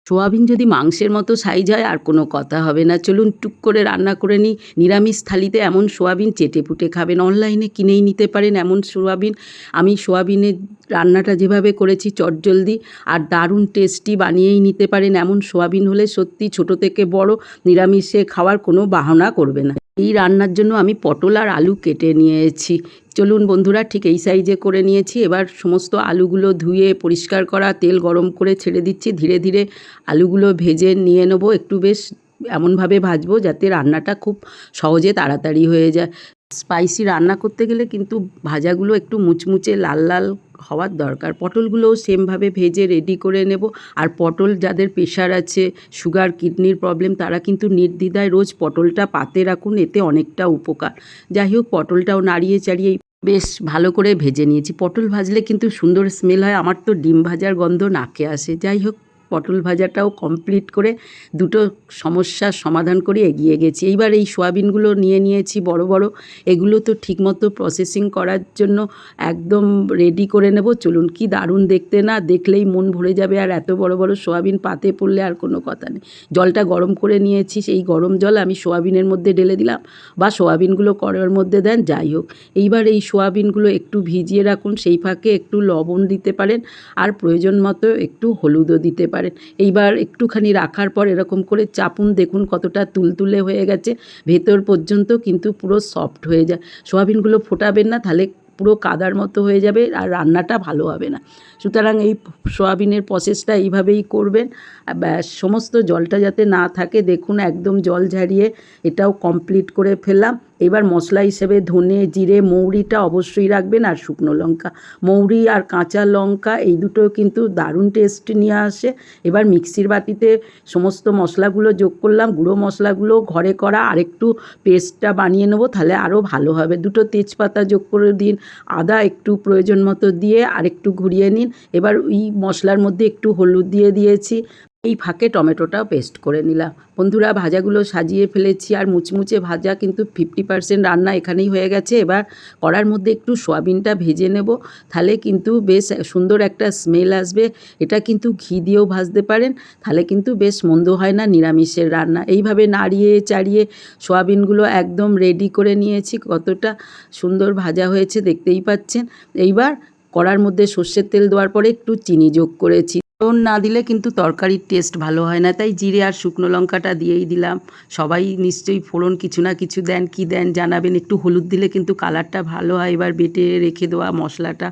Soybean যদি মাংসের মতো সাইজ হয় আর কোনো কথা হবে না। চলুন টুক করে রান্না করে নিই। নিরামিষ থালিতে এমন সোয়াবিন চেটেপুটে খাবেন। অনলাইনে কিনেই নিতে পারেন এমন সোয়াবিন। আমি সোয়াবিনের রান্নাটা যেভাবে করেছি চটজলদি আর দারুণ টেস্টি বানিয়েই নিতে পারেন এমন সোয়াবিন হলে সত্যি ছোট থেকে বড় নিরামিষে খাওয়ার কোনো বাহানা করবে না। এই রান্নার জন্য আমি পটল আর আলু কেটে নিয়েছি। চলুন বন্ধুরা, ঠিক এই সাইজে করে নিয়েছি। এবার সমস্ত আলুগুলো ধুয়ে পরিষ্কার করা, তেল গরম করে ছেড়ে দিচ্ছি। ধীরে ধীরে আলুগুলো ভেজে নিয়ে নেব। একটু বেশ এমনভাবে ভাজবো যাতে রান্নাটা খুব সহজে তাড়াতাড়ি হয়ে যায়। স্পাইসি রান্না করতে গেলে কিন্তু ভাজাগুলো একটু মুচমুচে লাল লাল হওয়ার দরকার। পটলগুলোও সেমভাবে ভেজে রেডি করে নেব। আর পটল যাদের প্রেশার আছে, সুগার, কিডনির প্রবলেম, তারা কিন্তু নির্দ্বিধায় রোজ পটলটা পাতে রাখুন, এতে অনেকটা উপকার। যাই হোক, পটলটাও নাড়িয়ে চাড়িয়ে বেশ ভালো করে ভেজে নিয়েছি। পটল ভাজলে কিন্তু সুন্দর স্মেল হয়। আমার তো ডিম ভাজার গন্ধ নাকে আসে। যাই হোক, পটল ভাজাটাও কমপ্লিট করে দুটো সমস্যার সমাধান করে এগিয়ে গেছি। এইবার এই সোয়াবিনগুলো নিয়ে নিয়েছি বড় বড়। এগুলো তো ঠিকমতো প্রসেসিং করার জন্য একদম রেডি করে নেব। চলুন, কি দারুণ দেখতে না, দেখলেই মন ভরে যাবে। আর এত বড় বড় সোয়াবিন পাতে পড়লে আর কোনো কথা নেই। জলটা গরম করে নিয়েছি, সেই গরম জল আমি সোয়াবিনের মধ্যে ঢেলে দিলাম, বা সোয়াবিনগুলো কড়াইয়ের মধ্যে দেন, যাই হোক। এইবার এই সোয়াবিনগুলো একটু ভিজিয়ে রাখুন, সেই ফাঁকে একটু লবণ দিতে পারেন আর প্রয়োজন মতো একটু হলুদও দিতে পারেন। এইবার একটুখানি রাখার পর এরকম করে চাপুন, দেখুন কতটা তুলতুলে হয়ে গেছে। ভেতর পর্যন্ত কিন্তু পুরো সফট হয়ে যায়। সোয়াবিনগুলো ফোটাবেন না, তাহলে পুরো কাদার মতো হয়ে যাবে আর রান্নাটা ভালো হবে না। সুতরাং এই সোয়াবিনের প্রসেসটা এইভাবেই করবেন। ব্যাস, সমস্ত জলটা যাতে না থাকে, দেখুন একদম জল ঝারিয়ে এটাও কমপ্লিট করে ফেললাম। এবার মশলা হিসেবে ধনে, জিরে, মৌরিটা অবশ্যই রাখবেন, আর শুকনো লঙ্কা। মৌরি আর কাঁচা লঙ্কা এই দুটো কিন্তু দারুণ টেস্ট নিয়ে আসে। এবার মিক্সির বাটিতে সমস্ত মশলাগুলো যোগ করলাম। গুঁড়ো মশলাগুলো ঘরে করা, আরেকটু পেস্টটা বানিয়ে নেবো, তাহলে আরও ভালো হবে। দুটো তেজপাতা যোগ করে দিন, আদা একটু প্রয়োজন মতো দিয়ে আরেকটু ঘুরিয়ে নিন। এবার ওই মশলার মধ্যে একটু হলুদ দিয়ে দিয়েছি। এই ফাঁকে টমেটোটাও পেস্ট করে নিলাম। বন্ধুরা, ভাজাগুলো সাজিয়ে ফেলেছি আর মুচমুচে ভাজা কিন্তু 50% রান্না এখানেই হয়ে গেছে। এবার কড়ার মধ্যে একটু সোয়াবিনটা ভেজে নেব, তাহলে কিন্তু বেশ সুন্দর একটা স্মেল আসবে। এটা কিন্তু ঘি দিয়েও ভাজতে পারেন, তাহলে কিন্তু বেশ মন্দ হয় না নিরামিষের রান্না। এইভাবে নাড়িয়ে চাড়িয়ে সোয়াবিনগুলো একদম রেডি করে নিয়েছি। কতটা সুন্দর ভাজা হয়েছে দেখতেই পাচ্ছেন। এইবার কড়ার মধ্যে সর্ষের তেল দেওয়ার পরে একটু চিনি যোগ করেছি। ফোড়ন না দিলে কিন্তু তরকারির টেস্ট ভালো হয় না, তাই জিরে আর শুকনো লঙ্কাটা দিয়েই দিলাম। সবাই নিশ্চয়ই ফোড়ন কিছু না কিছু দেন, কি দেন জানাবেন। একটু হলুদ দিলে কিন্তু কালারটা ভালো হয়। এবার বেটে রেখে দেওয়া মশলাটা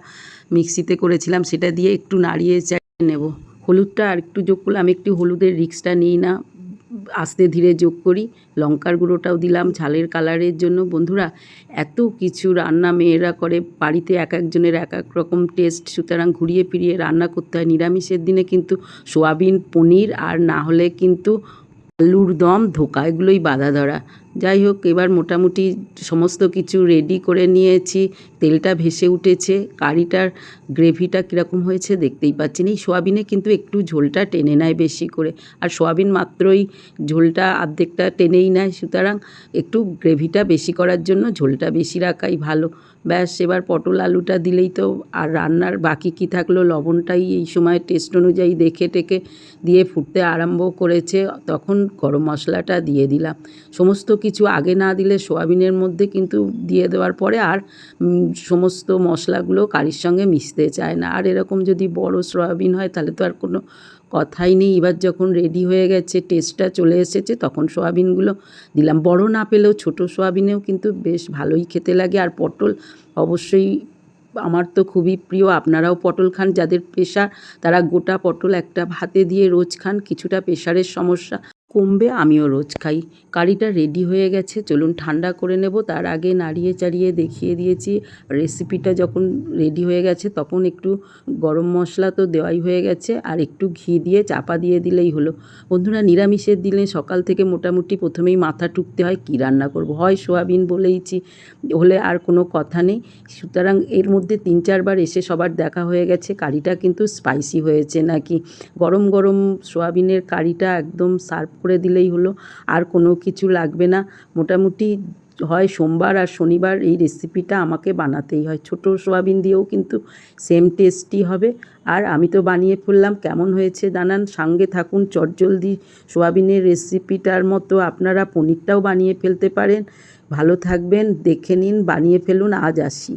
মিক্সিতে করেছিলাম, সেটা দিয়ে একটু নাড়িয়ে চাড়িয়ে নেব। হলুদটা আর একটু যোগ করলে, আমি একটু হলুদের রিক্সটা নিই না, আস্তে ধীরে যোগ করি। লঙ্কার গুঁড়োটাও দিলাম ঝালের কালারের জন্য। বন্ধুরা, এত কিছু রান্না মেয়েরা করে, বাড়িতে এক একজনের এক এক রকম টেস্ট, সুতরাং ঘুরিয়ে ফিরিয়ে রান্না করতে হয়। নিরামিষের দিনে কিন্তু সোয়াবিন, পনির আর না হলে কিন্তু আলুর দম, ধোকা, এগুলোই বাঁধা ধরা। যাই হোক, এবার মোটামুটি সমস্ত কিছু রেডি করে নিয়েছি। তেলটা ভেসে উঠেছে। কারিটার গ্রেভিটা কীরকম হয়েছে দেখতেই পাচ্ছেন। এই সোয়াবিনে কিন্তু একটু ঝোলটা টেনে নেয় বেশি করে, আর সোয়াবিন মাত্রই ঝোলটা অর্ধেকটা টেনেই নেয়। সুতরাং একটু গ্রেভিটা বেশি করার জন্য ঝোলটা বেশি রাখাই ভালো। ব্যাস, এবার পটল আলুটা দিলেই তো আর রান্নার বাকি কী থাকলো। লবণটাই এই সময় টেস্ট অনুযায়ী দেখে টেকে দিয়ে ফুটতে আরম্ভ করেছে, তখন গরম মশলাটা দিয়ে দিলাম। সমস্ত কিছু আগে না দিলে সোয়াবিনের মধ্যে কিন্তু দিয়ে দেওয়ার পরে আর সমস্ত মশলাগুলো কারির সঙ্গে মিশতে চায় না। আর এরকম যদি বড় সোয়াবিন হয় তাহলে তো আর কোনো কথাই নেই। এবার যখন রেডি হয়ে গেছে, টেস্টটা চলে এসেছে, তখন সোয়াবিনগুলো দিলাম। বড় না পেলেও ছোট সোয়াবিনেও কিন্তু বেশ ভালোই খেতে লাগে। আর পটল অবশ্যই আমার তো খুবই প্রিয়। আপনারাও পটল খান, যাদের প্রেশার তারা গোটা পটল একটা ভাতে দিয়ে রোজ খান, কিছুটা প্রেশারের সমস্যা কমবে। আমিও রোজ খাই। কারিটা রেডি হয়ে গেছে, চলুন ঠান্ডা করে নেব। তার আগে নাড়িয়ে চাড়িয়ে দেখিয়ে দিয়েছি। রেসিপিটা যখন রেডি হয়ে গেছে তখন একটু গরম মশলা তো দেওয়াই হয়ে গেছে, আর একটু ঘি দিয়ে চাপা দিয়ে দিলেই হলো। বন্ধুরা, নিরামিষের দিনে সকাল থেকে মোটামুটি প্রথমেই মাথা টুকতে হয়, কী রান্না করব। হয় সোয়াবিন বলেইছি, হলে আর কোনো কথা নেই। সুতরাং এর মধ্যে 3-4 বার এসে সবার দেখা হয়ে গেছে কারিটা কিন্তু স্পাইসি হয়েছে নাকি। গরম গরম সোয়াবিনের কারিটা একদম সার্ভ করে দিলেই হলো, আর কোনো কিছু লাগবে না। মোটামুটি হয় সোমবার আর শনিবার এই রেসিপিটা আমাকে বানাতেই হয়। ছোটো সোয়াবিন দিয়েও কিন্তু সেম টেস্টি হবে। আর আমি তো বানিয়ে ফেললাম, কেমন হয়েছে জানান, সঙ্গে থাকুন। চটজলদি সোয়াবিনের রেসিপিটার মতো আপনারা পনিরটাও বানিয়ে ফেলতে পারেন। ভালো থাকবেন, দেখে নিন, বানিয়ে ফেলুন। আজ আসি।